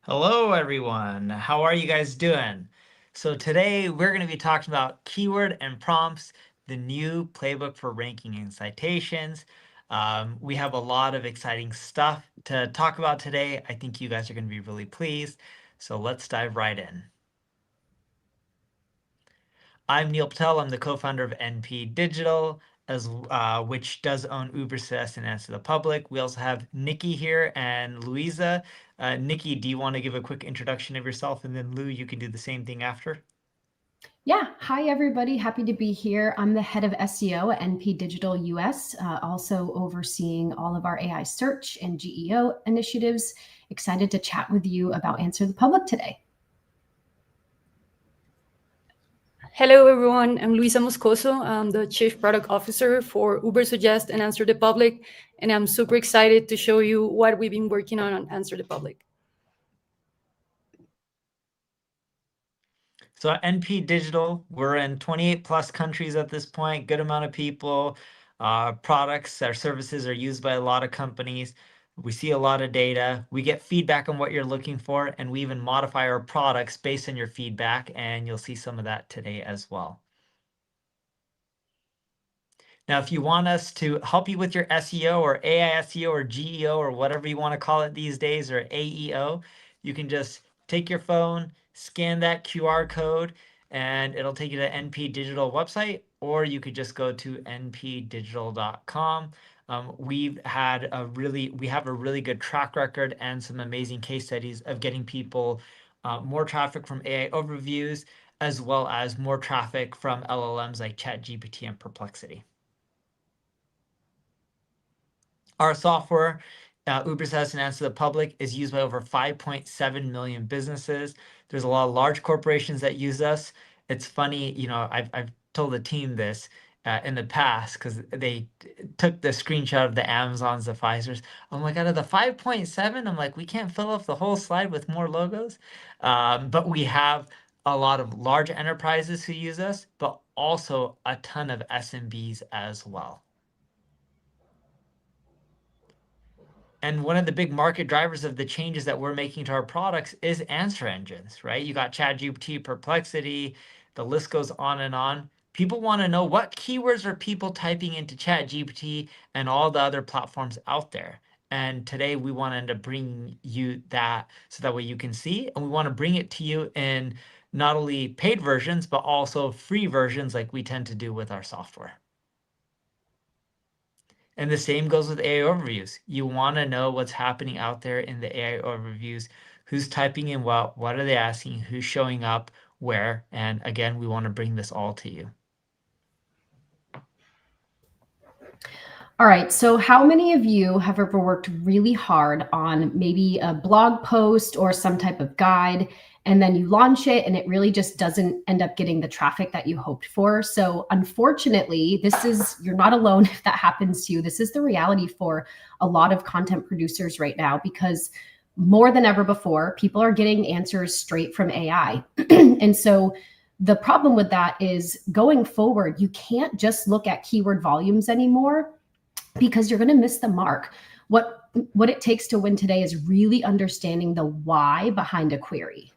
Hello, everyone. How are you guys doing? So today we're going to be talking about keyword and prompts, the new playbook for ranking and citations. We have a lot of exciting stuff to talk about today. I think you guys are going to be really pleased. So let's dive right in. I'm Neil Patel. I'm the co-founder of NP Digital, which does own Uber Suggest and Answer the Public. We also have Nikki here and Louisa. Nikki, do you want to give a quick introduction of yourself? And then Lou, you can do the same thing after. Yeah. Hi, everybody. Happy to be here. I'm the head of SEO at NP Digital US, also overseeing all of our AI search and GEO initiatives. Excited to chat with you about Answer the Public today. Hello, everyone. I'm Luisa Moscoso. I'm the Chief Product Officer for Uber Suggest and Answer the Public, and I'm super excited to show you what we've been working on Answer the Public. So at NP Digital, we're in 28 plus countries at this point, good amount of people. Products, our services are used by a lot of companies. We see a lot of data. We get feedback on what you're looking for, and we even modify our products based on your feedback, and you'll see some of that today as well. Now, if you want us to help you with your SEO or AI SEO or GEO or whatever you want to call it these days, or AEO, you can just take your phone, scan that QR code, and it'll take you to NP Digital website, or you could just go to npdigital.com. We have a really good track record and some amazing case studies of getting people more traffic from AI overviews, as well as more traffic from LLMs like ChatGPT and Perplexity. Our software, Uber Suggest and Answer the Public, is used by over 5.7 million businesses. There's a lot of large corporations that use us. It's funny, I've told the team this in the past because they took the screenshot of the Amazons, the Pfizers. I'm like, out of the 5.7, I'm like, we can't fill up the whole slide with more logos. But we have a lot of large enterprises who use us, but also a ton of SMBs as well. And one of the big market drivers of the changes that we're making to our products is answer engines, right? You got ChatGPT, Perplexity, the list goes on and on. People want to know what keywords are people typing into ChatGPT and all the other platforms out there. And today we want to end up bringing you that so that way you can see, and we want to bring it to you in not only paid versions, but also free versions like we tend to do with our software. And the same goes with AI overviews. You want to know what's happening out there in the AI overviews, who's typing in what are they asking, who's showing up, where, and again, we want to bring this all to you. All right. So how many of you have ever worked really hard on maybe a blog post or some type of guide, and then you launch it and it really just doesn't end up getting the traffic that you hoped for? So unfortunately, you're not alone if that happens to you. This is the reality for a lot of content producers right now, because more than ever before, people are getting answers straight from AI. And so the problem with that is, going forward, you can't just look at keyword volumes anymore, because you're going to miss the mark. What it takes to win today is really understanding the why behind a query.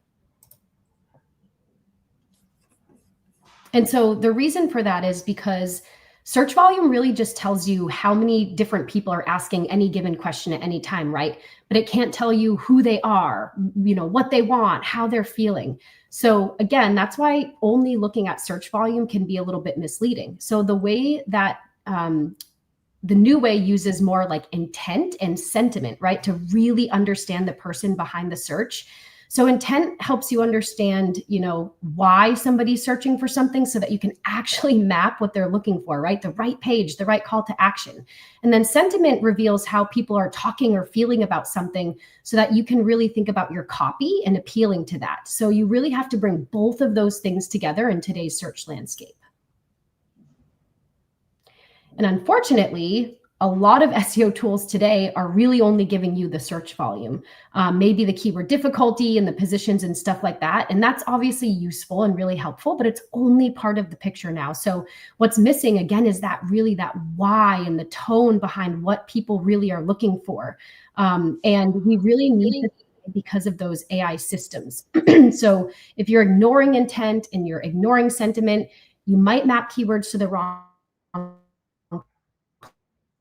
And so the reason for that is because search volume really just tells you how many different people are asking any given question at any time, right? But it can't tell you who they are, what they want, how they're feeling. So again, that's why only looking at search volume can be a little bit misleading. So the way that the new way uses more like intent and sentiment, right? To really understand the person behind the search. So intent helps you understand, why somebody's searching for something, so that you can actually map what they're looking for, right? The right page, the right call to action. And then sentiment reveals how people are talking or feeling about something, so that you can really think about your copy and appealing to that. So you really have to bring both of those things together in today's search landscape. And unfortunately, a lot of SEO tools today are really only giving you the search volume, maybe the keyword difficulty and the positions and stuff like that. And that's obviously useful and really helpful, but it's only part of the picture now. So what's missing, again, is that why and the tone behind what people really are looking for. And we really need to because of those AI systems. So if you're ignoring intent and you're ignoring sentiment, you might map keywords to the wrong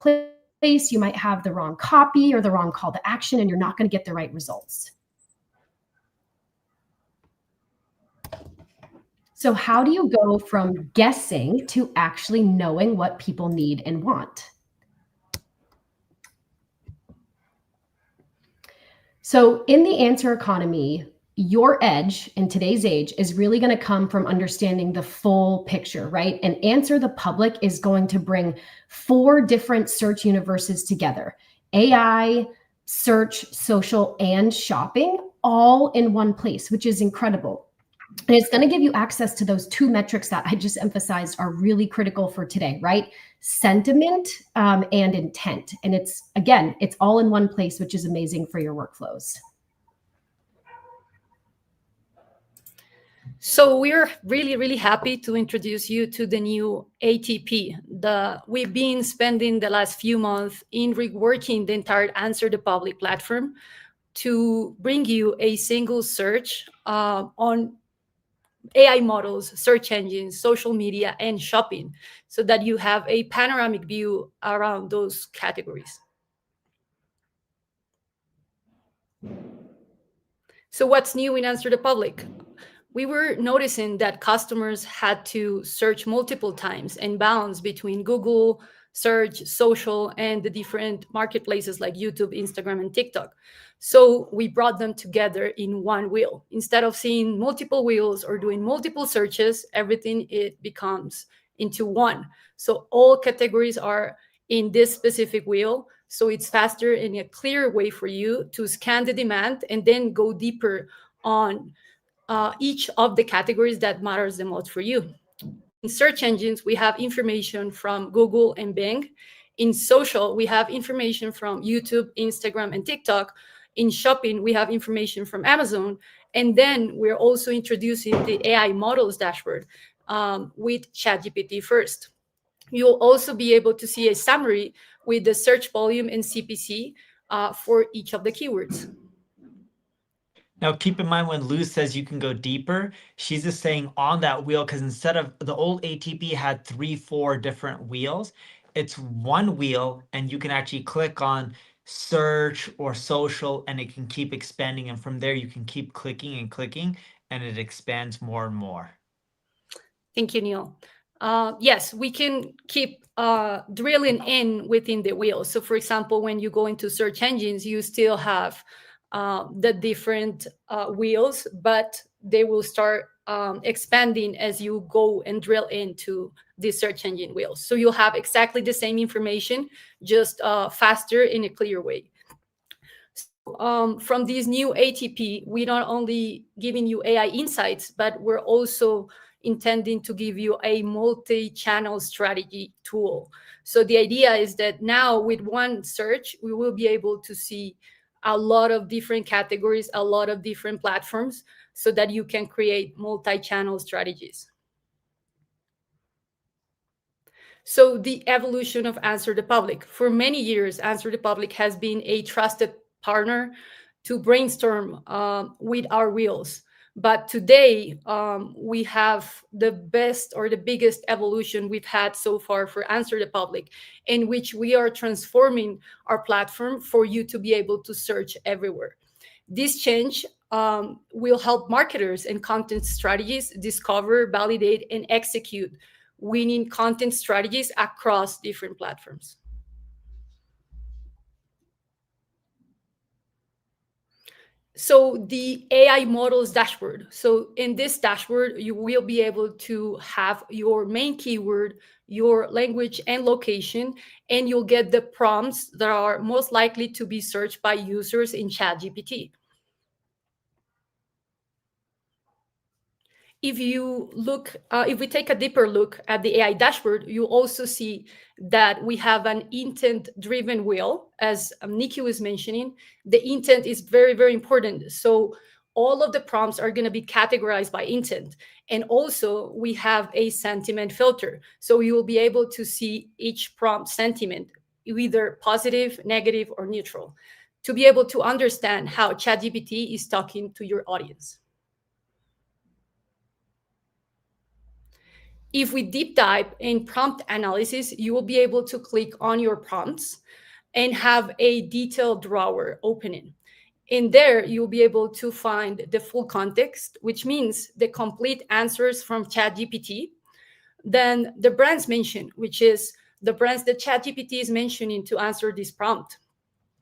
place, you might have the wrong copy or the wrong call to action, and you're not going to get the right results. So how do you go from guessing to actually knowing what people need and want? So in the answer economy, your edge in today's age is really going to come from understanding the full picture, right? And Answer the Public is going to bring 4 different search universes together: AI, search, social, and shopping, all in one place, which is incredible. And it's going to give you access to those 2 metrics that I just emphasized are really critical for today, right? Sentiment and intent. And it's all in one place, which is amazing for your workflows. So we're really, really happy to introduce you to the new ATP. We've been spending the last few months in reworking the entire Answer the Public platform to bring you a single search on AI models, search engines, social media, and shopping, so that you have a panoramic view around those categories. So what's new in Answer the Public? We were noticing that customers had to search multiple times and bounce between Google, search, social, and the different marketplaces like YouTube, Instagram, and TikTok. So we brought them together in one wheel. Instead of seeing multiple wheels or doing multiple searches, everything it becomes into one. So all categories are in this specific wheel. So it's faster and a clear way for you to scan the demand and then go deeper on each of the categories that matters the most for you. In search engines, we have information from Google and Bing. In social, we have information from YouTube, Instagram, and TikTok. In shopping, we have information from Amazon. And then we're also introducing the AI models dashboard with ChatGPT first. You'll also be able to see a summary with the search volume and CPC for each of the keywords. Now, keep in mind when Lou says you can go deeper, she's just saying on that wheel, because instead of the old ATP had 3, 4 different wheels, it's one wheel, and you can actually click on search or social, and it can keep expanding. And from there, you can keep clicking and clicking, and it expands more and more. Thank you, Neil. Yes, we can keep drilling in within the wheel. So for example, when you go into search engines, you still have the different wheels, but they will start expanding as you go and drill into the search engine wheels. So you'll have exactly the same information, just faster in a clear way. So, from this new ATP, we're not only giving you AI insights, but we're also intending to give you a multi-channel strategy tool. So the idea is that now with one search, we will be able to see a lot of different categories, a lot of different platforms, so that you can create multi-channel strategies. So the evolution of Answer the Public. For many years, Answer the Public has been a trusted partner to brainstorm with our wheels. But today, we have the best or the biggest evolution we've had so far for Answer the Public, in which we are transforming our platform for you to be able to search everywhere. This change will help marketers and content strategies discover, validate, and execute winning content strategies across different platforms. So the AI models dashboard. So in this dashboard, you will be able to have your main keyword, your language and location, and you'll get the prompts that are most likely to be searched by users in ChatGPT. If we take a deeper look at the AI dashboard, you also see that we have an intent-driven wheel, as Nikki was mentioning. The intent is very, very important. So all of the prompts are going to be categorized by intent. And also, we have a sentiment filter. So you will be able to see each prompt sentiment, either positive, negative, or neutral. to be able to understand how ChatGPT is talking to your audience. If we deep dive in prompt analysis, you will be able to click on your prompts and have a detailed drawer opening. In there, you'll be able to find the full context, which means the complete answers from ChatGPT. Then the brands mentioned, which is the brands that ChatGPT is mentioning to answer this prompt.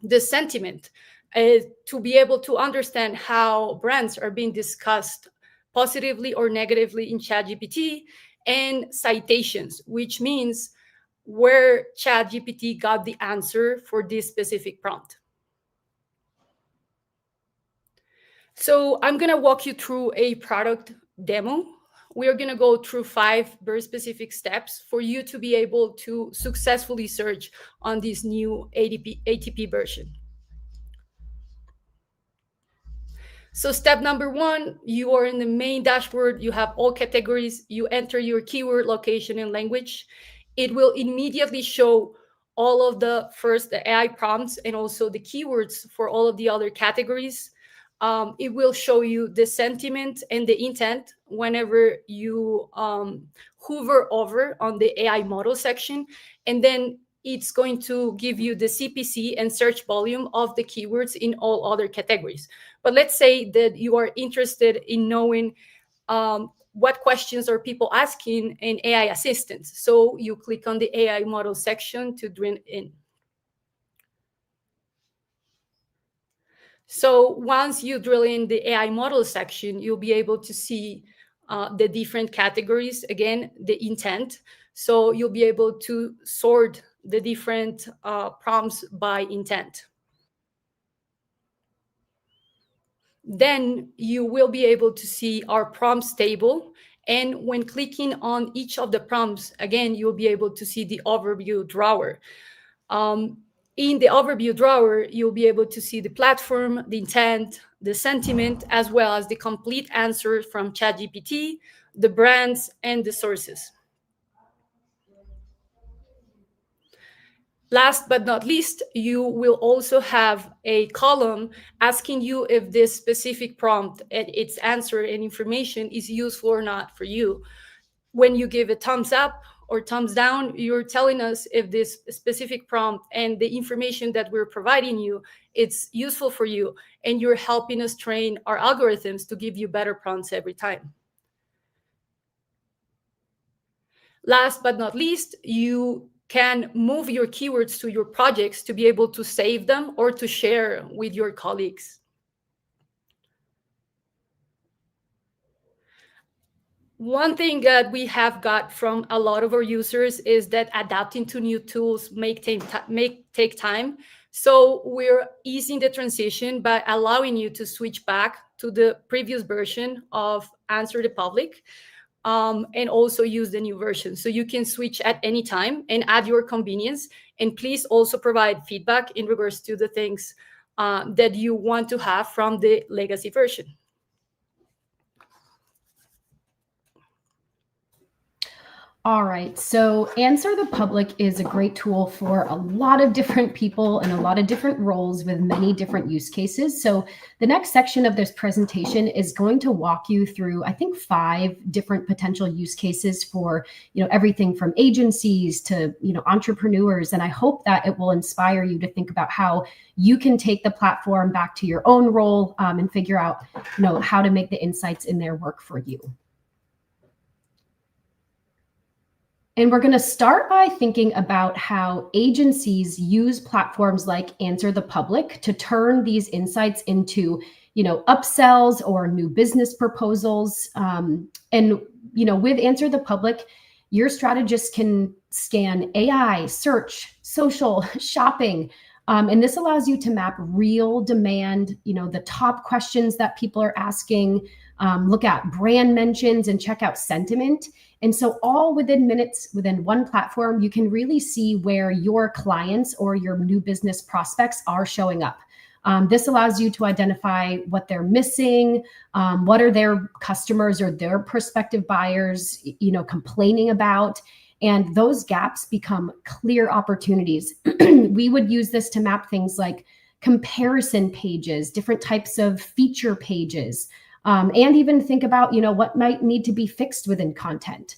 The sentiment, to be able to understand how brands are being discussed positively or negatively in ChatGPT. And citations, which means where ChatGPT got the answer for this specific prompt. So I'm going to walk you through a product demo. We are going to go through 5 very specific steps for you to be able to successfully search on this new ATP version. So step number 1, you are in the main dashboard. You have all categories. You enter your keyword, location, and language. It will immediately show all of the AI prompts and also the keywords for all of the other categories. It will show you the sentiment and the intent whenever you hover over on the AI model section. And then it's going to give you the CPC and search volume of the keywords in all other categories. But let's say that you are interested in knowing what questions are people asking in AI assistants. So you click on the AI model section to drill in. So once you drill in the AI model section, you'll be able to see the different categories, again, the intent. So you'll be able to sort the different prompts by intent. Then you will be able to see our prompts table. And when clicking on each of the prompts, again, you'll be able to see the overview drawer. In the overview drawer, you'll be able to see the platform, the intent, the sentiment, as well as the complete answer from ChatGPT, the brands, and the sources. Last but not least, you will also have a column asking you if this specific prompt and its answer and information is useful or not for you. When you give a thumbs up or thumbs down, you're telling us if this specific prompt and the information that we're providing you, it's useful for you, and you're helping us train our algorithms to give you better prompts every time. Last but not least, you can move your keywords to your projects to be able to save them or to share with your colleagues. One thing that we have got from a lot of our users is that adapting to new tools may take time. So we're easing the transition by allowing you to switch back to the previous version of Answer the Public. And also use the new version. So you can switch at any time and at your convenience. And please also provide feedback in regards to the things that you want to have from the legacy version. All right, so Answer the Public is a great tool for a lot of different people and a lot of different roles with many different use cases. So the next section of this presentation is going to walk you through, I think, 5 different potential use cases for, everything from agencies to, entrepreneurs. And I hope that it will inspire you to think about how you can take the platform back to your own role and figure out, how to make the insights in there work for you. And we're going to start by thinking about how agencies use platforms like Answer the Public to turn these insights into, upsells or new business proposals. With Answer the Public, your strategist can scan AI, search, social, shopping. And this allows you to map real demand, the top questions that people are asking, look at brand mentions and check out sentiment. And so all within minutes, within one platform, you can really see where your clients or your new business prospects are showing up. This allows you to identify what they're missing, what are their customers or their prospective buyers, complaining about, and those gaps become clear opportunities. We would use this to map things like comparison pages, different types of feature pages, and even think about, what might need to be fixed within content.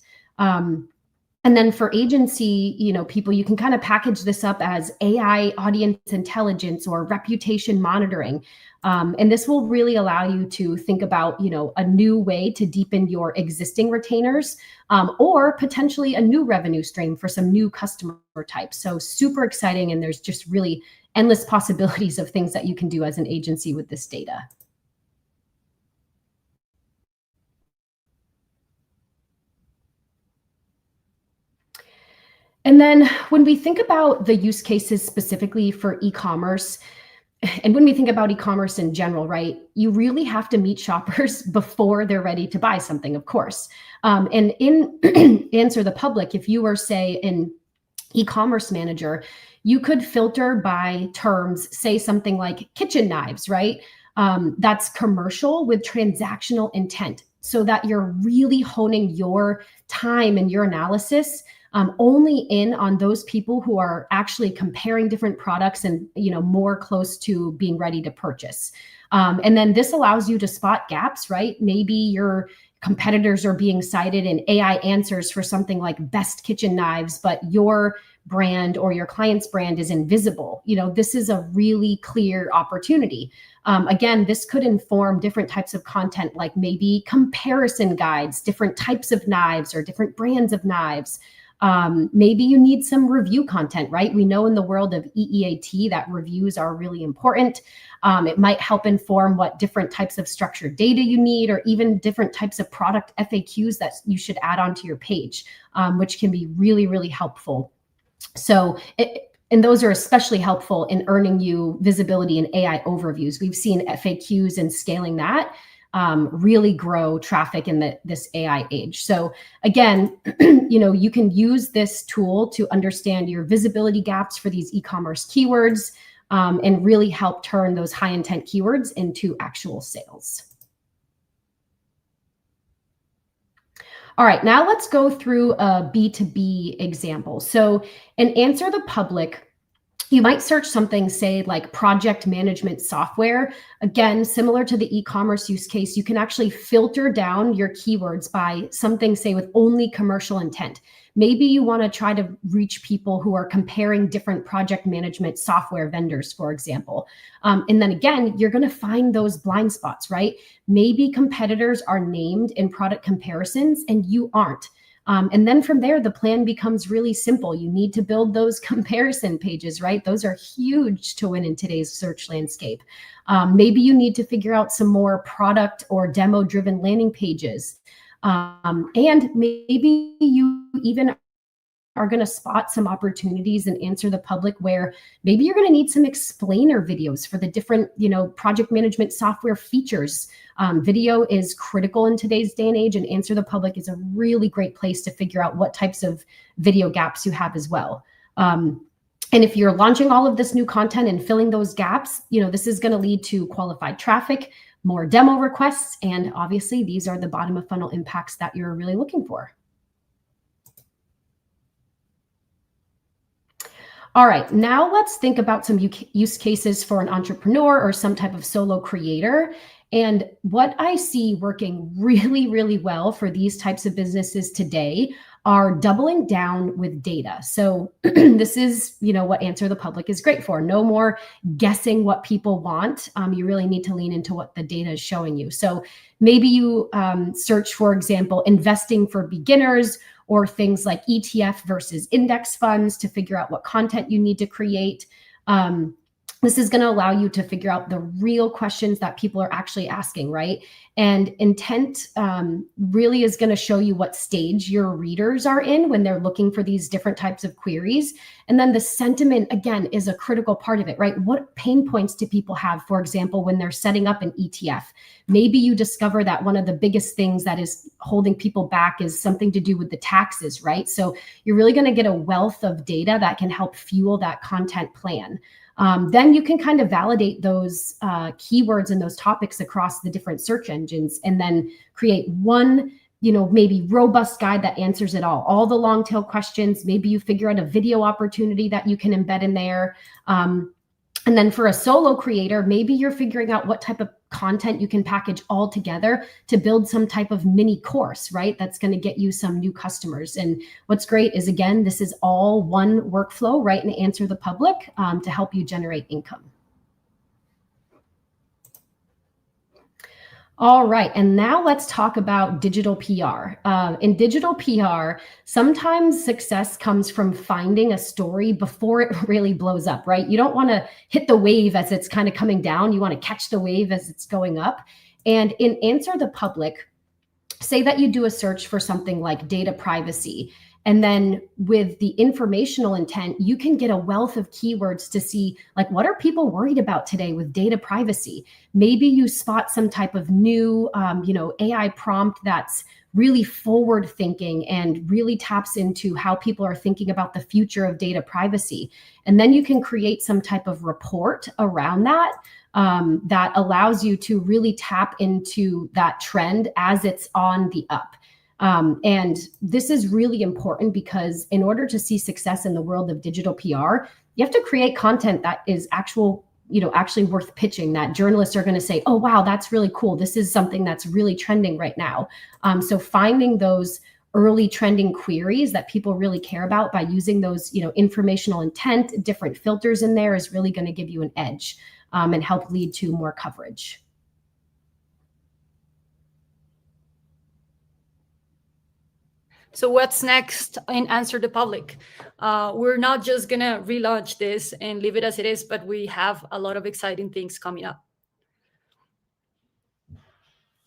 And then for agency, people, you can kind of package this up as AI audience intelligence or reputation monitoring. And this will really allow you to think about, a new way to deepen your existing retainers, or potentially a new revenue stream for some new customer types. So super exciting. And there's just really endless possibilities of things that you can do as an agency with this data. And then when we think about the use cases specifically for e-commerce, and when we think about e-commerce in general, right, you really have to meet shoppers before they're ready to buy something, of course. And in Answer the Public, if you were, say, an e-commerce manager, you could filter by terms, say something like kitchen knives, right? That's commercial with transactional intent, so that you're really honing your time and your analysis only in on those people who are actually comparing different products and, more close to being ready to purchase. And then this allows you to spot gaps, right? Maybe your competitors are being cited in AI answers for something like best kitchen knives, but your brand or your client's brand is invisible. This is a really clear opportunity. Again, this could inform different types of content, like maybe comparison guides, different types of knives or different brands of knives. Maybe you need some review content, right? We know in the world of EEAT that reviews are really important. It might help inform what different types of structured data you need, or even different types of product FAQs that you should add onto your page, which can be really, really helpful. And those are especially helpful in earning you visibility in AI overviews. We've seen FAQs and scaling that really grow traffic in this AI age. So again, you can use this tool to understand your visibility gaps for these e-commerce keywords, and really help turn those high intent keywords into actual sales. All right, now let's go through a B2B example. So in Answer the Public, you might search something, say, like project management software. Again, similar to the e-commerce use case, you can actually filter down your keywords by something, say, with only commercial intent. Maybe you want to try to reach people who are comparing different project management software vendors, for example. And then again, you're going to find those blind spots, right? Maybe competitors are named in product comparisons and you aren't. And then from there, the plan becomes really simple. You need to build those comparison pages, right? Those are huge to win in today's search landscape. Maybe you need to figure out some more product or demo-driven landing pages. And maybe you even are going to spot some opportunities and Answer the Public where maybe you're going to need some explainer videos for the different, project management software features. Video is critical in today's day and age, and Answer the Public is a really great place to figure out what types of video gaps you have as well. And if you're launching all of this new content and filling those gaps, this is going to lead to qualified traffic, more demo requests, and obviously these are the bottom of funnel impacts that you're really looking for. All right, now let's think about some use cases for an entrepreneur or some type of solo creator. And what I see working really, really well for these types of businesses today are doubling down with data. So this is, what Answer the Public is great for. No more guessing what people want. You really need to lean into what the data is showing you. So maybe you search, for example, investing for beginners, or things like ETF versus index funds to figure out what content you need to create. This is going to allow you to figure out the real questions that people are actually asking, right? And intent really is going to show you what stage your readers are in when they're looking for these different types of queries. And then the sentiment, again, is a critical part of it, right? What pain points do people have, for example, when they're setting up an ETF? Maybe you discover that one of the biggest things that is holding people back is something to do with the taxes, right? So you're really going to get a wealth of data that can help fuel that content plan. Then you can kind of validate those keywords and those topics across the different search engines, and then create one, maybe robust guide that answers it all the long tail questions. Maybe you figure out a video opportunity that you can embed in there. And then for a solo creator, maybe you're figuring out what type of content you can package all together to build some type of mini course, right? That's going to get you some new customers. And what's great is, again, this is all one workflow, right? And Answer the Public to help you generate income. All right, and now let's talk about digital PR. In digital PR, sometimes success comes from finding a story before it really blows up, right? You don't want to hit the wave as it's kind of coming down. You want to catch the wave as it's going up. And in Answer the Public, say that you do a search for something like data privacy. And then with the informational intent, you can get a wealth of keywords to see, like, what are people worried about today with data privacy? Maybe you spot some type of new, AI prompt that's really forward thinking and really taps into how people are thinking about the future of data privacy. And then you can create some type of report around that that allows you to really tap into that trend as it's on the up. And this is really important because in order to see success in the world of digital PR, you have to create content that is actually worth pitching, that journalists are going to say, oh, wow, that's really cool. This is something that's really trending right now. So finding those early trending queries that people really care about by using those, informational intent, different filters in there is really going to give you an edge and help lead to more coverage. So what's next in Answer the Public? We're not just going to relaunch this and leave it as it is, but we have a lot of exciting things coming up.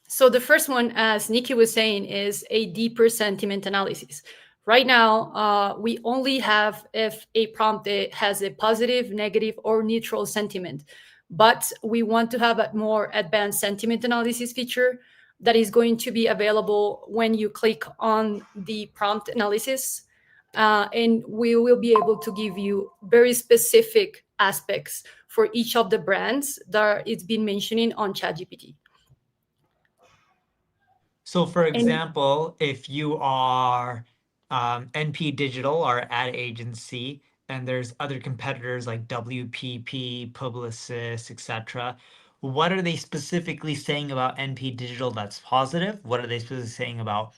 So the first one, as Nikki was saying, is a deeper sentiment analysis. Right now, we only have if a prompt has a positive, negative, or neutral sentiment. But we want to have a more advanced sentiment analysis feature that is going to be available when you click on the prompt analysis. And we will be able to give you very specific aspects for each of the brands that it's been mentioning on ChatGPT. So for example, if you are NP Digital, our ad agency, and there's other competitors like WPP, Publicis, etc., what are they specifically saying about NP Digital that's positive? What are they specifically saying about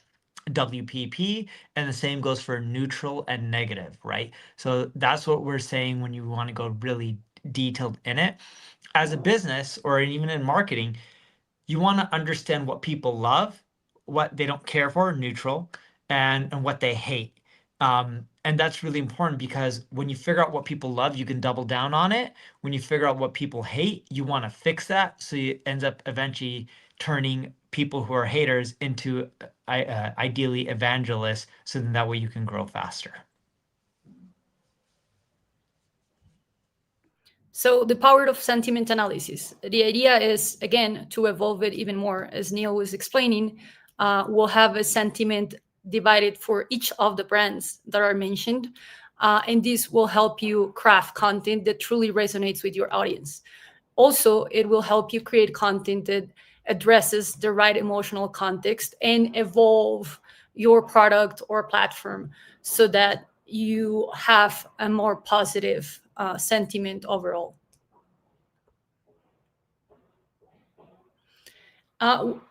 WPP? And the same goes for neutral and negative, right? So that's what we're saying when you want to go really detailed in it. As a business or even in marketing, you want to understand what people love, what they don't care for, neutral, and what they hate. And that's really important because when you figure out what people love, you can double down on it. When you figure out what people hate, you want to fix that. So it ends up eventually turning people who are haters into ideally evangelists. So then that way you can grow faster. So the power of sentiment analysis. The idea is, again, to evolve it even more. As Neil was explaining, we'll have a sentiment divided for each of the brands that are mentioned. And this will help you craft content that truly resonates with your audience. Also, it will help you create content that addresses the right emotional context and evolve your product or platform so that you have a more positive sentiment overall.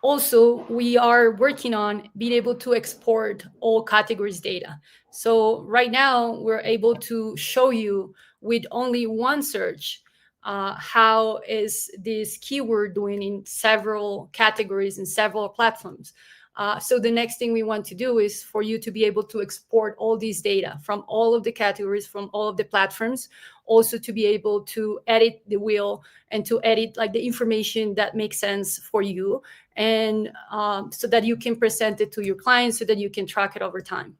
Also, we are working on being able to export all categories data. So right now, we're able to show you with only one search how is this keyword doing in several categories and several platforms. So the next thing we want to do is for you to be able to export all these data from all of the categories, from all of the platforms, also to be able to edit the wheel and to edit like the information that makes sense for you, and so that you can present it to your clients so that you can track it over time.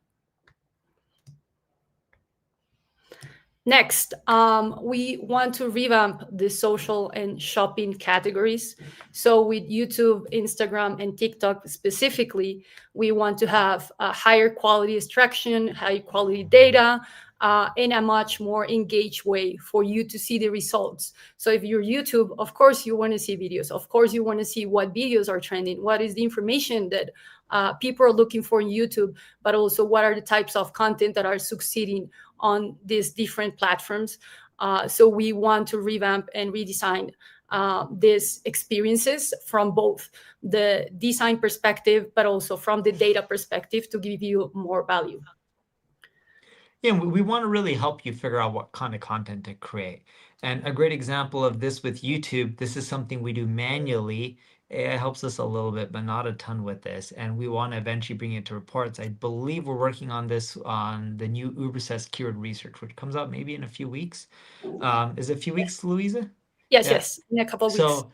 Next, we want to revamp the social and shopping categories. So with YouTube, Instagram, and TikTok specifically, we want to have a higher quality extraction, high quality data, in a much more engaged way for you to see the results. So if you're YouTube, of course you want to see videos. Of course you want to see what videos are trending, what is the information that people are looking for in YouTube, but also what are the types of content that are succeeding on these different platforms. So we want to revamp and redesign these experiences from both the design perspective, but also from the data perspective to give you more value. Yeah, we want to really help you figure out what kind of content to create. And a great example of this with YouTube, this is something we do manually. AI helps us a little bit, but not a ton with this. And we want to eventually bring it to reports. I believe we're working on this on the new Ubersuggest keyword research, which comes out maybe in a few weeks. Is it a few weeks, Louisa? Yes, Yeah. yes, in a couple of weeks. So,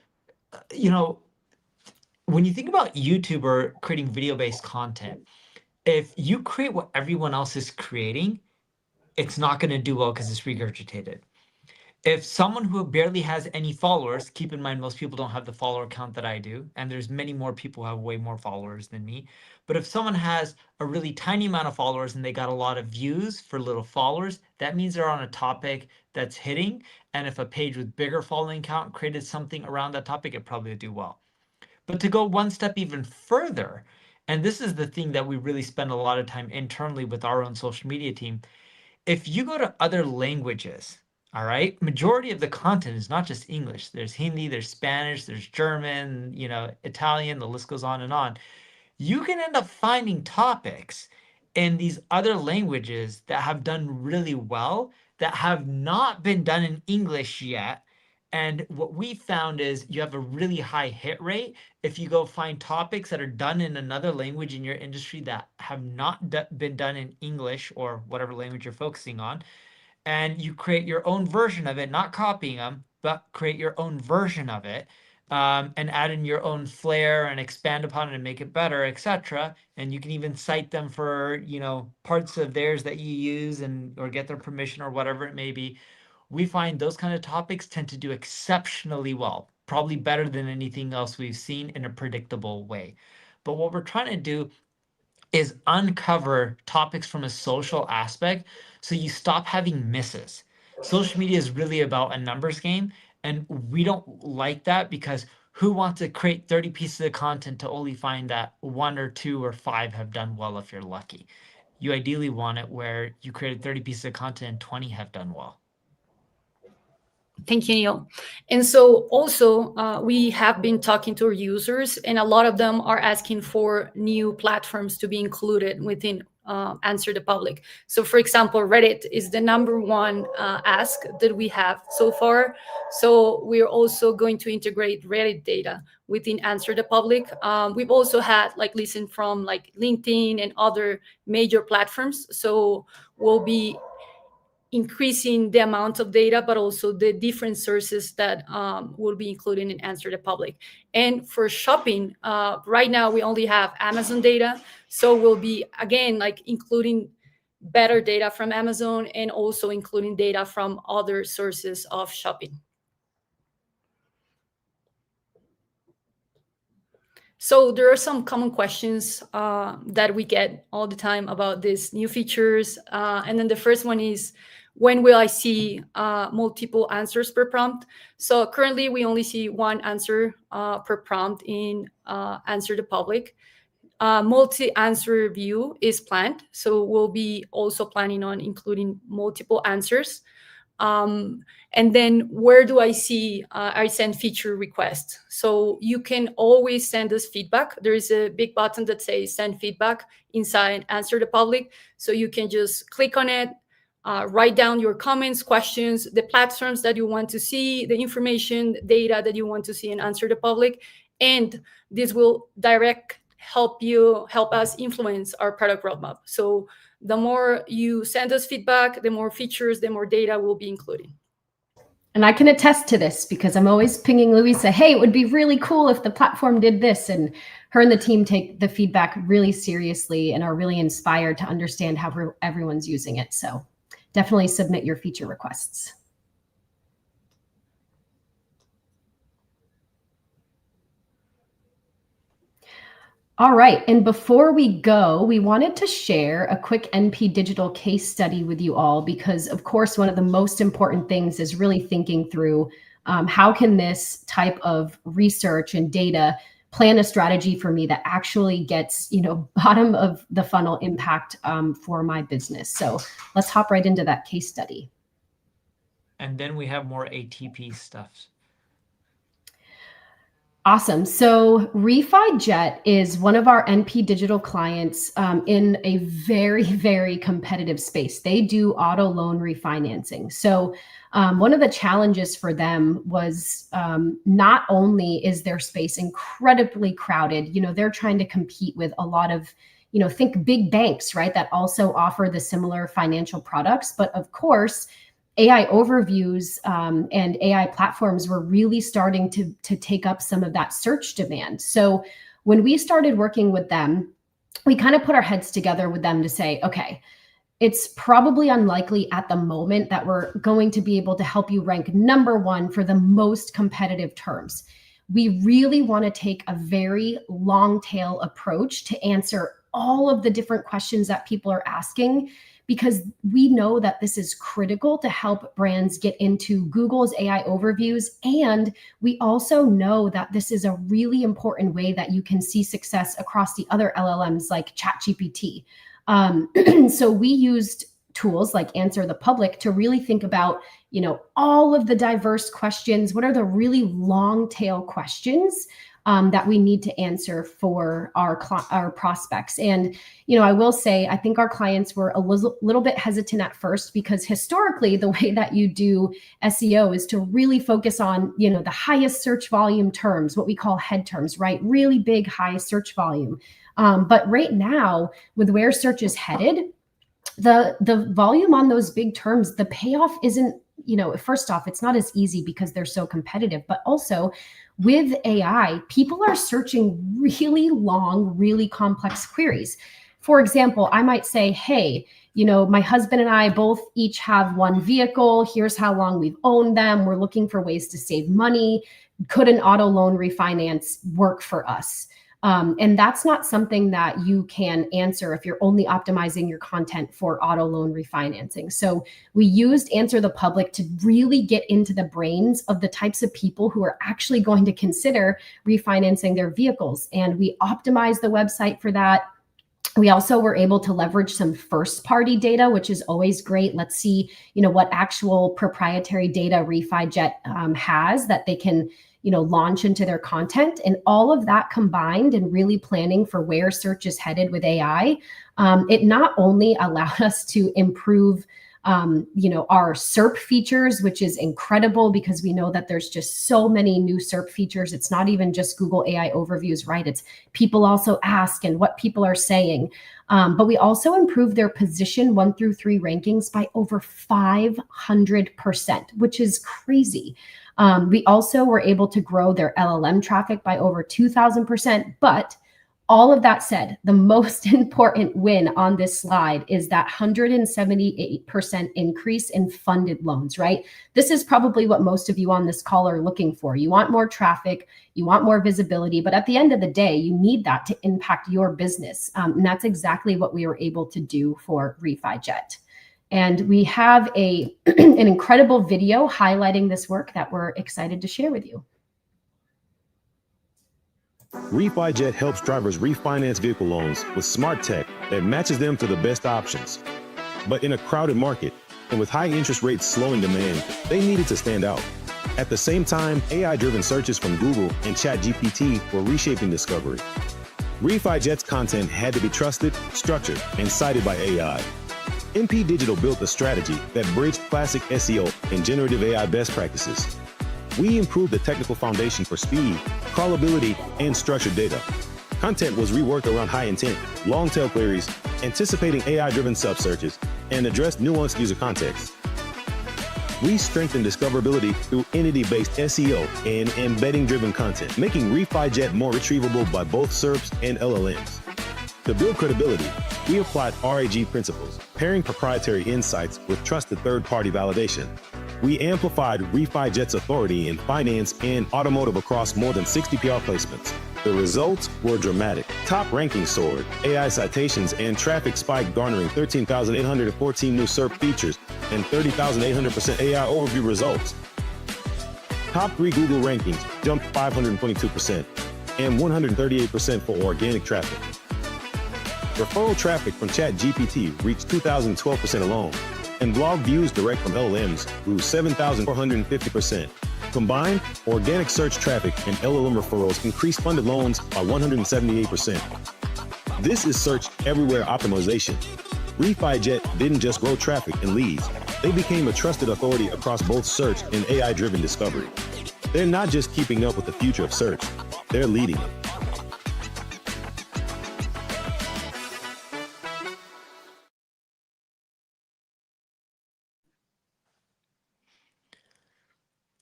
you know, when you think about YouTube or creating video-based content, if you create what everyone else is creating, it's not going to do well because it's regurgitated. If someone who barely has any followers, keep in mind most people don't have the follower count that I do, and there's many more people who have way more followers than me. But if someone has a really tiny amount of followers and they got a lot of views for little followers, that means they're on a topic that's hitting. And if a page with bigger following count created something around that topic, it probably would do well. But to go one step even further, and this is the thing that we really spend a lot of time internally with our own social media team, if you go to other languages, all right, majority of the content is not just English. There's Hindi, there's Spanish, there's German, Italian, the list goes on and on. You can end up finding topics in these other languages that have done really well that have not been done in English yet. And what we found is you have a really high hit rate if you go find topics that are done in another language in your industry that have not been done in English or whatever language you're focusing on, and you create your own version of it, not copying them, but create your own version of it, and add in your own flair and expand upon it and make it better, etc. And you can even cite them for, parts of theirs that you use or get their permission or whatever it may be. We find those kind of topics tend to do exceptionally well, probably better than anything else we've seen in a predictable way. But what we're trying to do is uncover topics from a social aspect so you stop having misses. Social media is really about a numbers game, and we don't like that because who wants to create 30 pieces of content to only find that 1 or 2 or 5 have done well if you're lucky? You ideally want it where you created 30 pieces of content and 20 have done well. Thank you, Neil. And so also we have been talking to our users, and a lot of them are asking for new platforms to be included within Answer the Public. So for example, Reddit is the #1 ask that we have so far. So we're also going to integrate Reddit data within Answer the Public. We've also had listen from LinkedIn and other major platforms. So we'll be increasing the amount of data, but also the different sources that will be included in Answer the Public. And for shopping, right now we only have Amazon data. So we'll be, again, including better data from Amazon and also including data from other sources of shopping. So there are some common questions that we get all the time about these new features. And then the first one is, when will I see multiple answers per prompt? So currently we only see one answer per prompt in Answer the Public. Multi-answer view is planned. So we'll be also planning on including multiple answers. And then where do I see I send feature requests? So you can always send us feedback. There is a big button that says send feedback inside Answer the Public. So you can just click on it, write down your comments, questions, the platforms that you want to see, the information, data that you want to see in Answer the Public. And this will help us influence our product roadmap. So the more you send us feedback, the more features, the more data we'll be including. And I can attest to this because I'm always pinging Louisa, hey, it would be really cool if the platform did this. And her and the team take the feedback really seriously and are really inspired to understand how everyone's using it. So definitely submit your feature requests. All right, and before we go, we wanted to share a quick NP Digital case study with you all because, of course, one of the most important things is really thinking through how can this type of research and data plan a strategy for me that actually gets, bottom of the funnel impact for my business. So let's hop right into that case study. and then we have more ATP stuff. Awesome. So RefiJet is one of our NP Digital clients in a very, very competitive space. They do auto loan refinancing. So one of the challenges for them was not only is their space incredibly crowded, they're trying to compete with a lot of, think big banks, right, that also offer the similar financial products. But of course, AI overviews and AI platforms were really starting to take up some of that search demand. So when we started working with them, we kind of put our heads together with them to say, okay, it's probably unlikely at the moment that we're going to be able to help you rank number one for the most competitive terms. We really want to take a very long tail approach to answer all of the different questions that people are asking, because we know that this is critical to help brands get into Google's AI overviews. And we also know that this is a really important way that you can see success across the other LLMs like ChatGPT. So we used tools like Answer the Public to really think about, all of the diverse questions. What are the really long tail questions that we need to answer for our prospects? And, I will say, I think our clients were a little bit hesitant at first, because historically the way that you do SEO is to really focus on, the highest search volume terms, what we call head terms, right? Really big, high search volume. But right now, with where search is headed, the volume on those big terms, the payoff isn't, first off, it's not as easy because they're so competitive, but also with AI, people are searching really long, really complex queries. For example, I might say, hey, my husband and I both each have one vehicle. Here's how long we've owned them. We're looking for ways to save money. Could an auto loan refinance work for us? And that's not something that you can answer if you're only optimizing your content for auto loan refinancing. So we used Answer the Public to really get into the brains of the types of people who are actually going to consider refinancing their vehicles. And we optimized the website for that. We also were able to leverage some first-party data, which is always great. Let's see, what actual proprietary data RefiJet has that they can launch into their content. And all of that combined and really planning for where search is headed with AI, it not only allowed us to improve our SERP features, which is incredible because we know that there's just so many new SERP features. It's not even just Google AI overviews, right? It's people also ask and what people are saying. But we also improved their position 1 through 3 rankings by over 500%, which is crazy. We also were able to grow their LLM traffic by over 2,000%. But all of that said, the most important win on this slide is that 178% increase in funded loans, right? This is probably what most of you on this call are looking for. You want more traffic, you want more visibility, but at the end of the day, you need that to impact your business. And that's exactly what we were able to do for RefiJet. And we have an incredible video highlighting this work that we're excited to share with you. RefiJet helps drivers refinance vehicle loans with smart tech that matches them to the best options. But in a crowded market and with high interest rates slowing demand, they needed to stand out. At the same time, AI-driven searches from Google and ChatGPT were reshaping discovery. RefiJet's content had to be trusted, structured, and cited by AI. NP Digital built a strategy that bridged classic SEO and generative AI best practices. We improved the technical foundation for speed, crawlability, and structured data. Content was reworked around high intent, long tail queries, anticipating AI-driven sub-searches, and addressed nuanced user context. We strengthened discoverability through entity-based SEO and embedding-driven content, making RefiJet more retrievable by both SERPs and LLMs. To build credibility, we applied RAG principles, pairing proprietary insights with trusted third-party validation. We amplified RefiJet's authority in finance and automotive across more than 60 PR placements. The results were dramatic. Top rankings soared, AI citations and traffic spiked, garnering 13,814 new SERP features and 30,800% AI overview results. Top 3 Google rankings jumped 522% and 138% for organic traffic. Referral traffic from ChatGPT reached 2,012% alone. and blog views direct from LLMs grew 7,450%. Combined, organic search traffic and LLM referrals increased funded loans by 178%. This is search everywhere optimization. RefiJet didn't just grow traffic and leads, they became a trusted authority across both search and AI-driven discovery. They're not just keeping up with the future of search, they're leading it.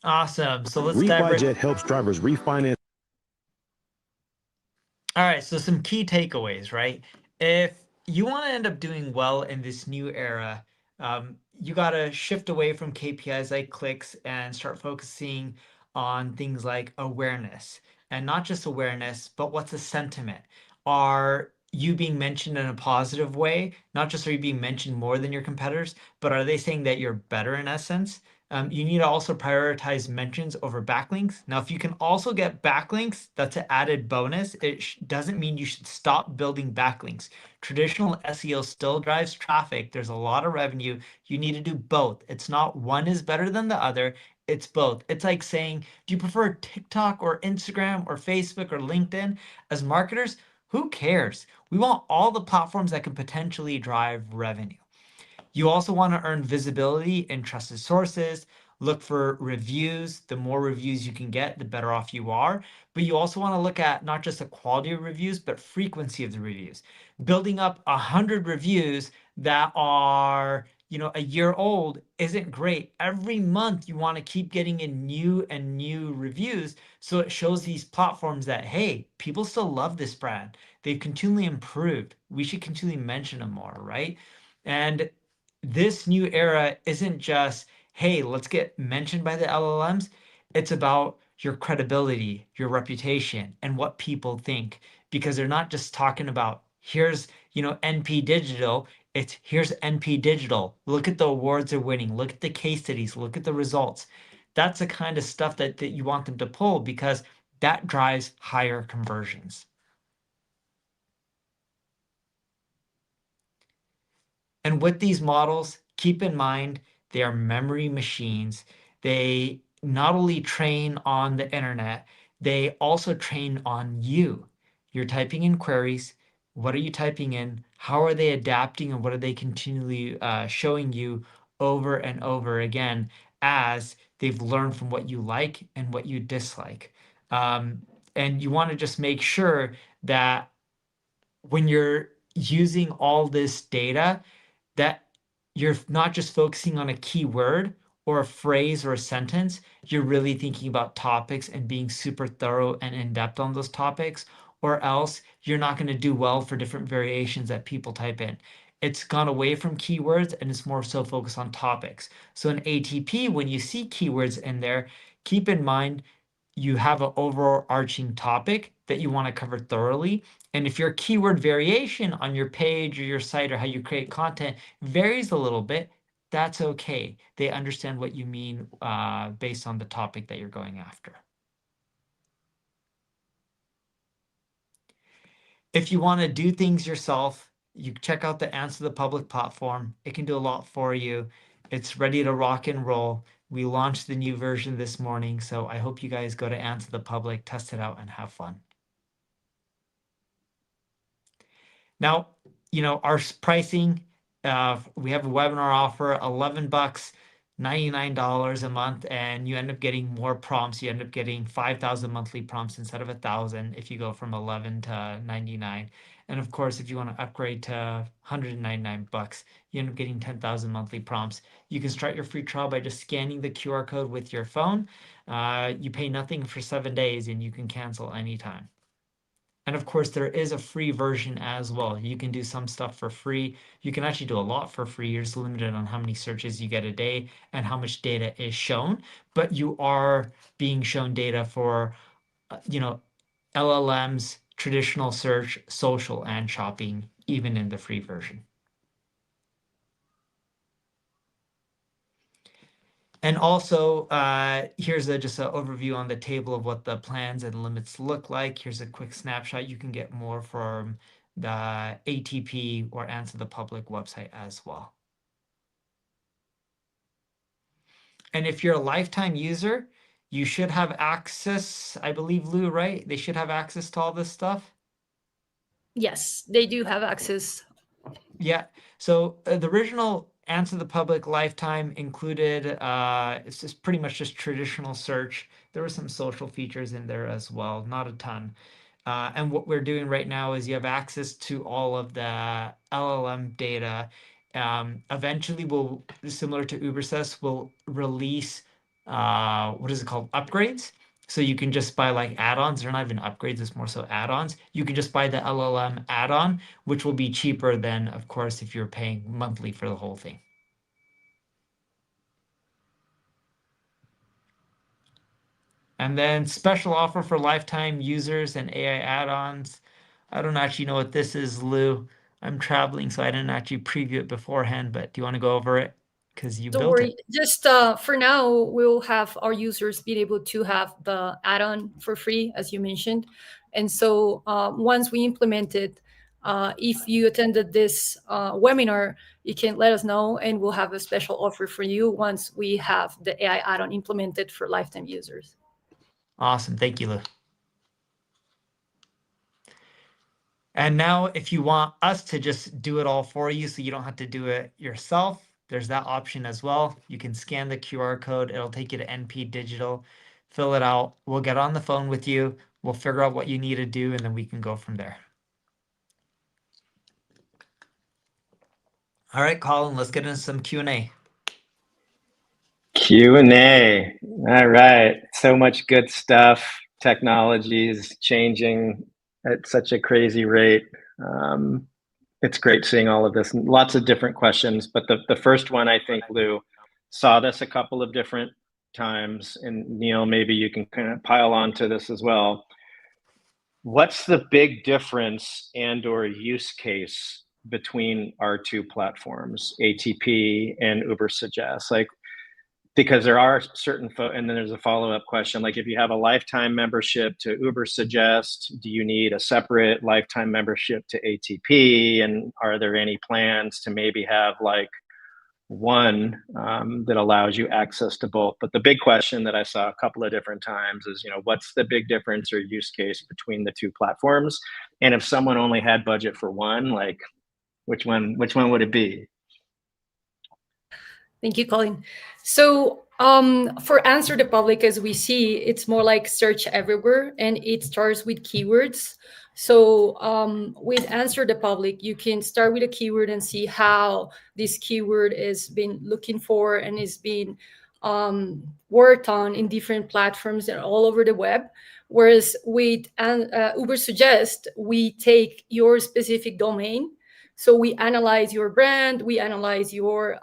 Awesome. So let's dive right. RefiJet helps drivers refinance. All right, so some key takeaways, right? If you want to end up doing well in this new era, you got to shift away from KPIs like clicks and start focusing on things like awareness. And not just awareness, but what's the sentiment? Are you being mentioned in a positive way? Not just are you being mentioned more than your competitors, but are they saying that you're better in essence? You need to also prioritize mentions over backlinks. Now, if you can also get backlinks, that's an added bonus. It doesn't mean you should stop building backlinks. Traditional SEO still drives traffic. There's a lot of revenue. You need to do both. It's not one is better than the other. It's both. It's like saying, do you prefer TikTok or Instagram or Facebook or LinkedIn? As marketers, who cares? We want all the platforms that can potentially drive revenue. You also want to earn visibility in trusted sources. Look for reviews. The more reviews you can get, the better off you are. But you also want to look at not just the quality of reviews, but frequency of the reviews. Building up 100 reviews that are, a year old isn't great. Every month you want to keep getting in new and new reviews. So it shows these platforms that, hey, people still love this brand. They've continually improved. We should continually mention them more, right? And this new era isn't just, hey, let's get mentioned by the LLMs. It's about your credibility, your reputation, and what people think, because they're not just talking about here's, NP Digital. It's here's NP Digital. Look at the awards they're winning. Look at the case studies. Look at the results. That's the kind of stuff that you want them to pull, because that drives higher conversions. And with these models, keep in mind, they are memory machines. They not only train on the internet, they also train on you. You're typing in queries. What are you typing in? How are they adapting, and what are they continually showing you over and over again as they've learned from what you like and what you dislike? And you want to just make sure that when you're using all this data, that you're not just focusing on a keyword or a phrase or a sentence, you're really thinking about topics and being super thorough and in-depth on those topics, or else you're not going to do well for different variations that people type in. It's gone away from keywords and it's more so focused on topics. So in ATP, when you see keywords in there, keep in mind you have an overarching topic that you want to cover thoroughly. And if your keyword variation on your page or your site or how you create content varies a little bit, that's okay. They understand what you mean based on the topic that you're going after. If you want to do things yourself, you check out the Answer the Public platform. It can do a lot for you. It's ready to rock and roll. We launched the new version this morning, so I hope you guys go to Answer the Public, test it out, and have fun. Now, our pricing, we have a webinar offer, $11, $99 a month, and you end up getting more prompts. You end up getting 5,000 monthly prompts instead of 1,000 if you go from 11 to 99. And of course, if you want to upgrade to $199, you end up getting 10,000 monthly prompts. You can start your free trial by just scanning the QR code with your phone. You pay nothing for 7 days and you can cancel anytime. And of course, there is a free version as well. You can do some stuff for free. You can actually do a lot for free. You're just limited on how many searches you get a day and how much data is shown. But you are being shown data for, LLMs, traditional search, social, and shopping, even in the free version. And also, here's just an overview on the table of what the plans and limits look like. Here's a quick snapshot. You can get more from the ATP or Answer the Public website as well. And if you're a lifetime user, you should have access, I believe, Lou, right? They should have access to all this stuff. Yes, they do have access. Yeah. So the original Answer the Public Lifetime included, it's just pretty much just traditional search. There were some social features in there as well, not a ton. And what we're doing right now is you have access to all of the LLM data. Eventually, we'll, similar to UberSys, will release, what is it called? Upgrades. So you can just buy like add-ons. They're not even upgrades, it's more so add-ons. You can just buy the LLM add-on, which will be cheaper than, of course, if you're paying monthly for the whole thing. And then special offer for lifetime users and AI add-ons. I don't actually know what this is, Lou. I'm traveling, so I didn't actually preview it beforehand, but do you want to go over it? Because you Don't built worry. it. Just for now, we'll have our users be able to have the add-on for free, as you mentioned. And so once we implement it, if you attended this webinar, you can let us know, and we'll have a special offer for you once we have the AI add-on implemented for lifetime users. Awesome. Thank you, Lou. And now if you want us to just do it all for you so you don't have to do it yourself, there's that option as well. You can scan the QR code. It'll take you to NP Digital. Fill it out. We'll get on the phone with you. We'll figure out what you need to do, and then we can go from there. All right, Colin, let's get into some Q&A. Q&A. All right. So much good stuff. Technology is changing at such a crazy rate. It's great seeing all of this. Lots of different questions, but the first one, I think, Lou, saw this a couple of different times, and Neil, maybe you can kind of pile on to this as well. What's the big difference and or use case between our two platforms, ATP and Ubersuggest? Like, because there are certain, and then there's a follow-up question, like if you have a lifetime membership to Ubersuggest, do you need a separate lifetime membership to ATP? And are there any plans to maybe have like one that allows you access to both? But the big question that I saw a couple of different times is, you know, what's the big difference or use case between the two platforms? And if someone only had budget for one, like which one would it be? Thank you, Colin. So for Answer the Public, as we see, it's more like search everywhere, and it starts with keywords. So with Answer the Public, you can start with a keyword and see how this keyword is being looking for and is being worked on in different platforms and all over the web. Whereas with Ubersuggest, we take your specific domain. So we analyze your brand, we analyze your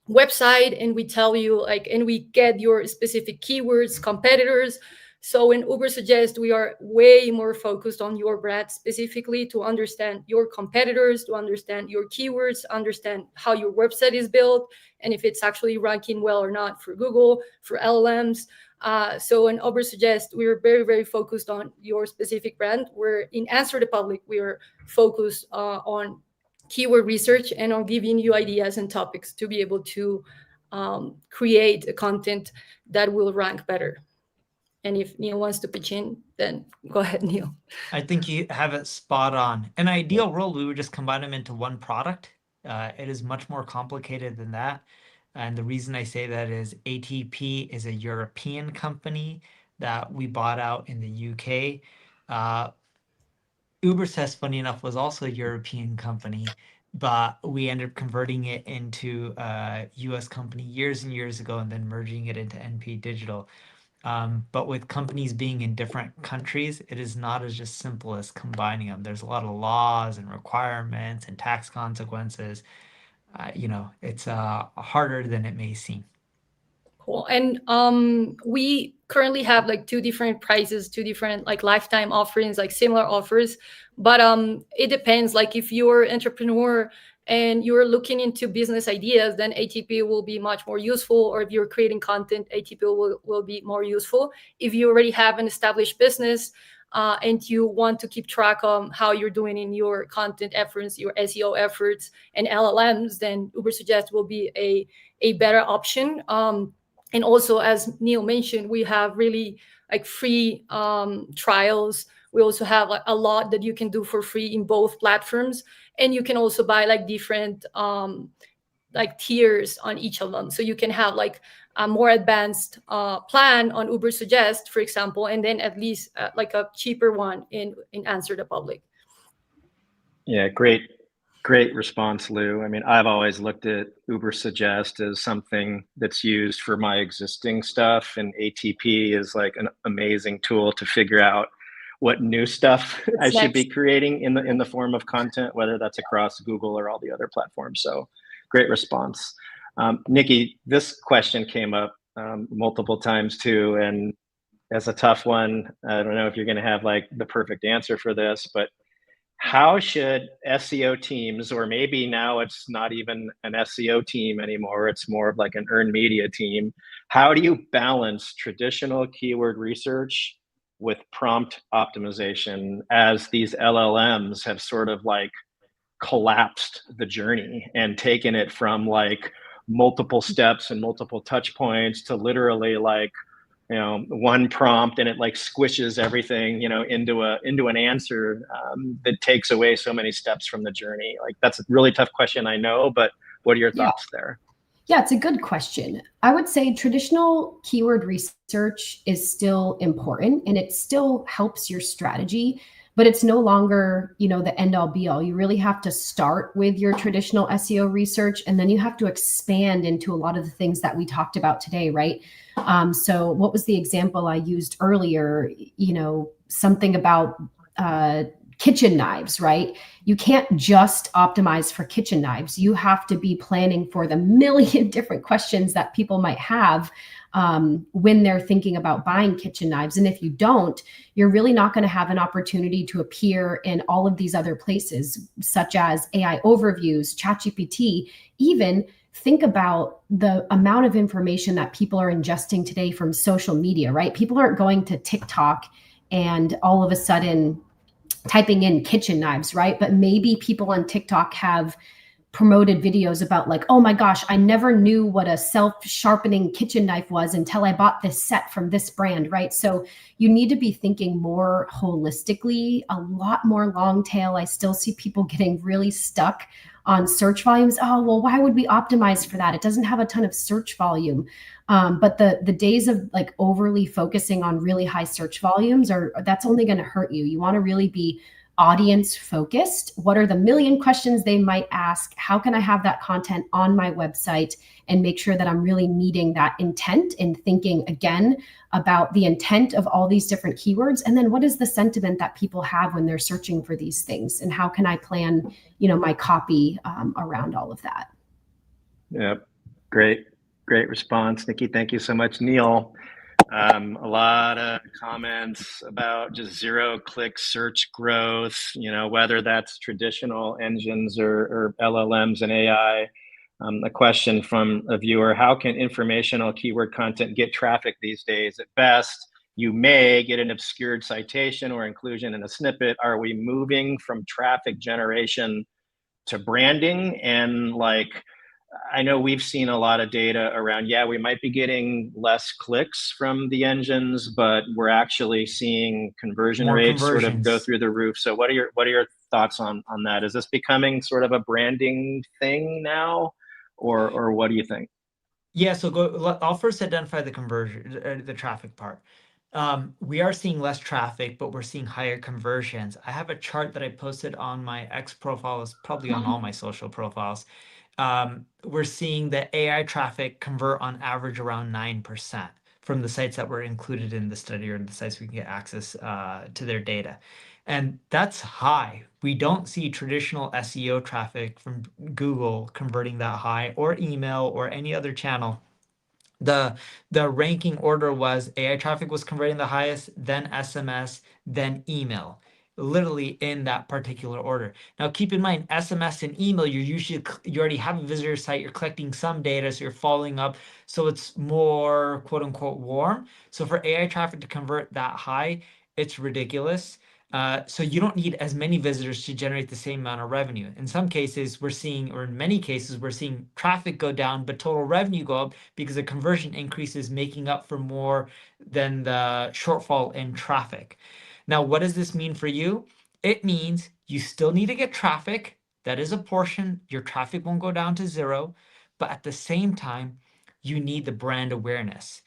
website, and we tell you like, and we get your specific keywords, competitors. So in Ubersuggest, we are way more focused on your brand specifically to understand your competitors, to understand your keywords, understand how your website is built, and if it's actually ranking well or not for Google, for LLMs. So in Ubersuggest, we are very, very focused on your specific brand. Where in Answer the Public, we are focused on keyword research and on giving you ideas and topics to be able to create a content that will rank better. And if Neil wants to pitch in, then go ahead, Neil. I think you have it spot on. In an ideal world, we would just combine them into one product. It is much more complicated than that. And the reason I say that is ATP is a European company that we bought out in the UK. Ubersuggest, funny enough, was also a European company, but we ended up converting it into a US company years and years ago and then merging it into NP Digital. But with companies being in different countries, it is not as just simple as combining them. There's a lot of laws and requirements and tax consequences. You know, it's harder than it may seem. Cool. And we currently have like two different prices, two different like lifetime offerings, like similar offers. But it depends. Like if you're an entrepreneur and you're looking into business ideas, then ATP will be much more useful. Or if you're creating content, ATP will be more useful. If you already have an established business and you want to keep track of how you're doing in your content efforts, your SEO efforts and LLMs, then Ubersuggest will be a better option. And also, as Neil mentioned, we have really like free trials. We also have like a lot that you can do for free in both platforms, and you can also buy like different like tiers on each of them. So you can have like a more advanced plan on Uber Suggest, for example, and then at least like a cheaper one in Answer the Public. Yeah, great response, Lou. I mean, I've always looked at Uber Suggest as something that's used for my existing stuff, and ATP is like an amazing tool to figure out what new stuff I should be creating in the form of content, whether that's across Google or all the other platforms. So great response. Nikki, this question came up multiple times too, and as a tough one. I don't know if you're going to have like the perfect answer for this, but how should SEO teams, or maybe now it's not even an SEO team anymore, it's more of like an earned media team. How do you balance traditional keyword research with prompt optimization as these LLMs have sort of like collapsed the journey and taken it from like multiple steps and multiple touch points to literally like, you know, one prompt, and it like squishes everything, you know, into an answer that takes away so many steps from the journey? Like, that's a really tough question, I know, but what are your thoughts there? Yeah, it's a good question. I would say traditional keyword research is still important and it still helps your strategy, but it's no longer, you know, the end all be all. You really have to start with your traditional SEO research, and then you have to expand into a lot of the things that we talked about today, right? So what was the example I used earlier? You know, something about kitchen knives, right? You can't just optimize for kitchen knives. You have to be planning for the million different questions that people might have when they're thinking about buying kitchen knives. And if you don't, you're really not going to have an opportunity to appear in all of these other places, such as AI overviews, ChatGPT. Even think about the amount of information that people are ingesting today from social media, right? People aren't going to TikTok and all of a sudden typing in kitchen knives, right? But maybe people on TikTok have promoted videos about like, oh my gosh, I never knew what a self-sharpening kitchen knife was until I bought this set from this brand, right? So you need to be thinking more holistically, a lot more long tail. I still see people getting really stuck on search volumes. Oh, well, why would we optimize for that? It doesn't have a ton of search volume. But the days of like overly focusing on really high search volumes that's only going to hurt you. You want to really be audience focused. What are the million questions they might ask? How can I have that content on my website and make sure that I'm really meeting that intent and thinking again about the intent of all these different keywords? And then what is the sentiment that people have when they're searching for these things? And how can I plan, you know, my copy around all of that? Yep. Great response, Nikki. Thank you so much. Neil, a lot of comments about just zero-click search growth, you know, whether that's traditional engines or LLMs and AI. A question from a viewer: how can informational keyword content get traffic these days? At best, you may get an obscured citation or inclusion in a snippet. Are we moving from traffic generation to branding? And like, I know we've seen a lot of data around, yeah, we might be getting less clicks from the engines, but we're actually seeing conversion rates sort of go through the roof. So what are your thoughts on that? Is this becoming sort of a branding thing now, or what do you think? Yeah, so I'll first identify the conversion, the traffic part. We are seeing less traffic, but we're seeing higher conversions. I have a chart that I posted on my X profile, it's probably on all my social profiles. We're seeing the AI traffic convert on average around 9% from the sites that were included in the study, or the sites we can get access to their data. And that's high. We don't see traditional SEO traffic from Google converting that high, or email, or any other channel. The ranking order was AI traffic was converting the highest, then SMS, then email, literally in that particular order. Now keep in mind, SMS and email, you already have a visitor site, you're collecting some data, so you're following up, so it's more quote unquote warm. So for AI traffic to convert that high, it's ridiculous. So you don't need as many visitors to generate the same amount of revenue. In some cases, we're seeing, or in many cases, we're seeing traffic go down, but total revenue go up because the conversion increase is making up for more than the shortfall in traffic. Now, what does this mean for you? It means you still need to get traffic. That is a portion. Your traffic won't go down to zero, but at the same time, you need the brand awareness.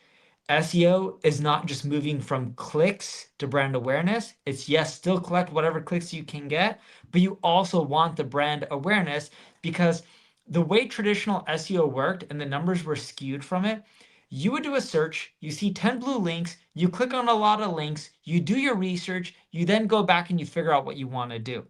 SEO is not just moving from clicks to brand awareness. It's yes, still collect whatever clicks you can get, but you also want the brand awareness because the way traditional SEO worked and the numbers were skewed from it, you would do a search, you see 10 blue links, you click on a lot of links, you do your research, you then go back and you figure out what you want to do.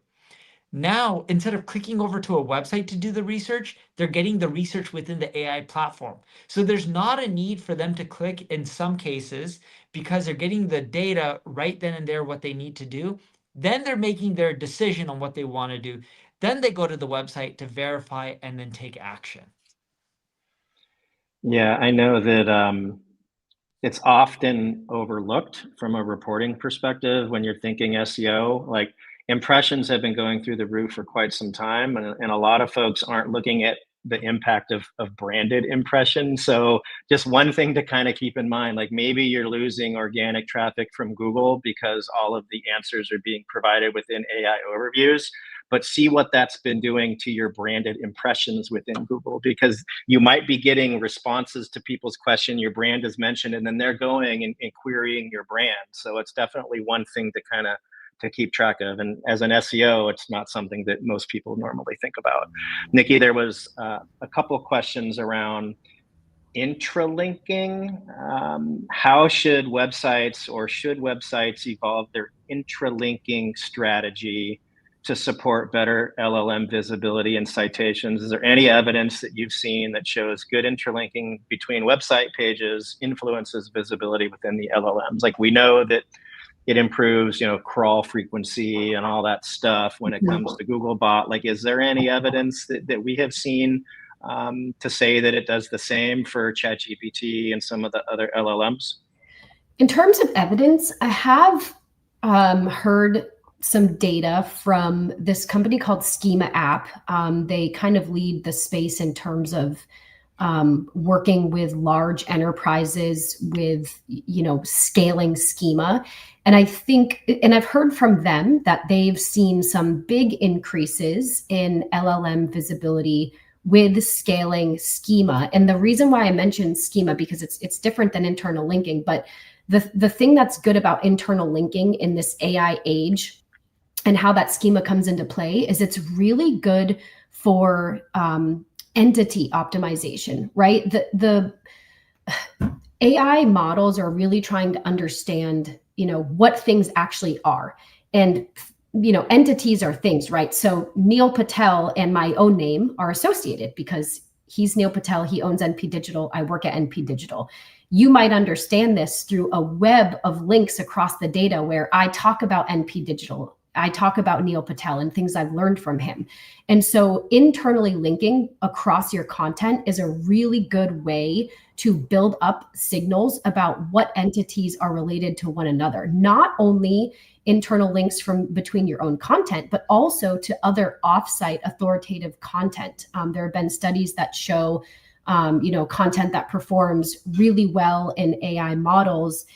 Now, instead of clicking over to a website to do the research, they're getting the research within the AI platform. So there's not a need for them to click in some cases because they're getting the data right then and there, what they need to do. Then they're making their decision on what they want to do. Then they go to the website to verify and then take action. Yeah, I know that it's often overlooked from a reporting perspective when you're thinking SEO. Like impressions have been going through the roof for quite some time, and a lot of folks aren't looking at the impact of branded impressions. So just one thing to kind of keep in mind, like maybe you're losing organic traffic from Google because all of the answers are being provided within AI overviews, but see what that's been doing to your branded impressions within Google, because you might be getting responses to people's question, your brand is mentioned, and then they're going and querying your brand. So it's definitely one thing to kind of to keep track of. And as an SEO, it's not something that most people normally think about. Nikki, there was a couple of questions around intralinking. How should websites evolve their intralinking strategy to support better LLM visibility and citations? Is there any evidence that you've seen that shows good interlinking between website pages influences visibility within the LLMs? Like we know that it improves, crawl frequency and all that stuff when it comes to Googlebot. Like, is there any evidence that we have seen to say that it does the same for ChatGPT and some of the other LLMs? In terms of evidence, I have heard some data from this company called Schema App. They kind of lead the space in terms of working with large enterprises with, scaling schema. And I think, and I've heard from them that they've seen some big increases in LLM visibility with scaling schema. And the reason why I mentioned schema, because it's different than internal linking, but the thing that's good about internal linking in this AI age and how that schema comes into play is it's really good for entity optimization, right? The AI models are really trying to understand, what things actually are. And, entities are things, right? So Neil Patel and my own name are associated because he's Neil Patel, he owns NP Digital, I work at NP Digital. You might understand this through a web of links across the data where I talk about NP Digital, I talk about Neil Patel and things I've learned from him. And so internally linking across your content is a really good way to build up signals about what entities are related to one another. Not only internal links from between your own content, but also to other offsite authoritative content. There have been studies that show, content that performs really well in AI models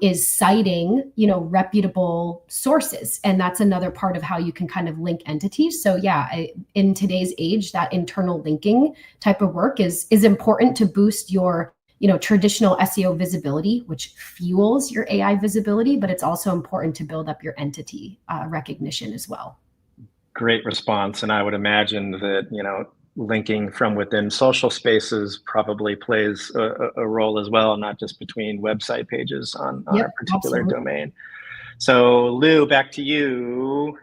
is citing, reputable sources. And that's another part of how you can kind of link entities. So yeah, in today's age, that internal linking type of work is important to boost your, traditional SEO visibility, which fuels your AI visibility, but it's also important to build up your entity recognition as well. Great response. And I would imagine that, linking from within social spaces probably plays a role as well, not just between website pages on a particular domain. So Lou, back to you.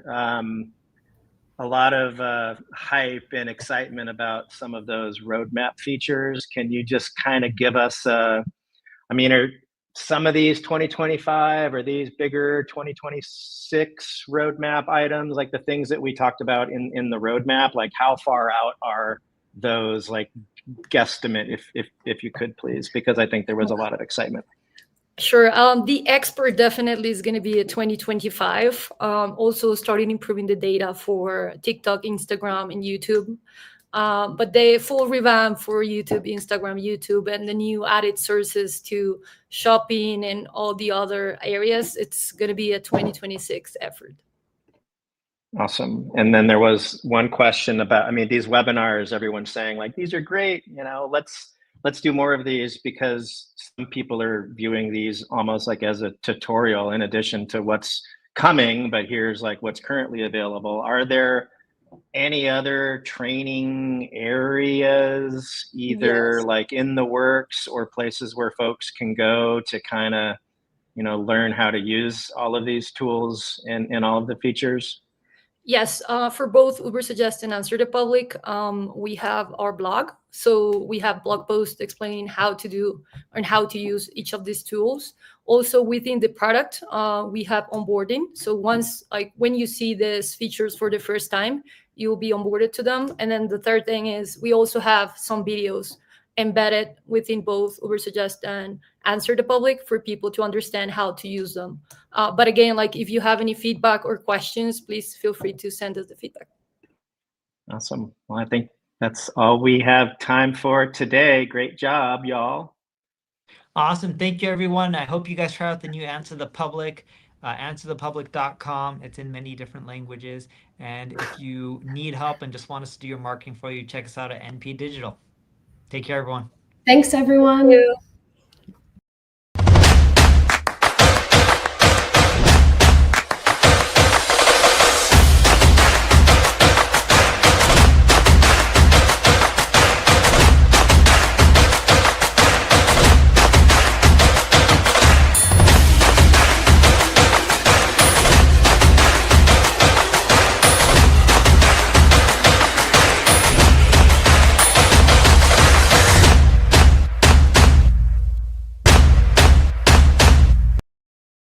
A lot of hype and excitement about some of those roadmap features. Can you just kind of give us, are some of these 2025 or these bigger 2026 roadmap items, like the things that we talked about in the roadmap, like how far out are those, like guesstimate if you could please, because I think there was a lot of excitement. Sure. The expert definitely is going to be a 2025. Also starting improving the data for TikTok, Instagram, and YouTube. But the full revamp for YouTube, Instagram, YouTube, and the new added sources to shopping and all the other areas, it's going to be a 2026 effort. Awesome. And then there was one question about, I mean, these webinars, everyone's saying like, these are great, let's do more of these, because some people are viewing these almost like as a tutorial in addition to what's coming, but here's like what's currently available. Are there any other training areas, either like in the works or places where folks can go to kind of, learn how to use all of these tools and all of the features? Yes, for both Ubersuggest and Answer the Public, we have our blog. So we have blog posts explaining how to do and how to use each of these tools. Also within the product, we have onboarding. So once, like when you see these features for the first time, you'll be onboarded to them. And then the third thing is we also have some videos embedded within both Ubersuggest and Answer the Public for people to understand how to use them. But again, like if you have any feedback or questions, please feel free to send us the feedback. Awesome. Well, I think that's all we have time for today. Great job, y'all. Awesome. Thank you, everyone. I hope you guys try out the new Answer the Public, answerthepublic.com. It's in many different languages. And if you need help and just want us to do your marketing for you, check us out at NP Digital. Take care, everyone. Thanks, everyone. Thank you.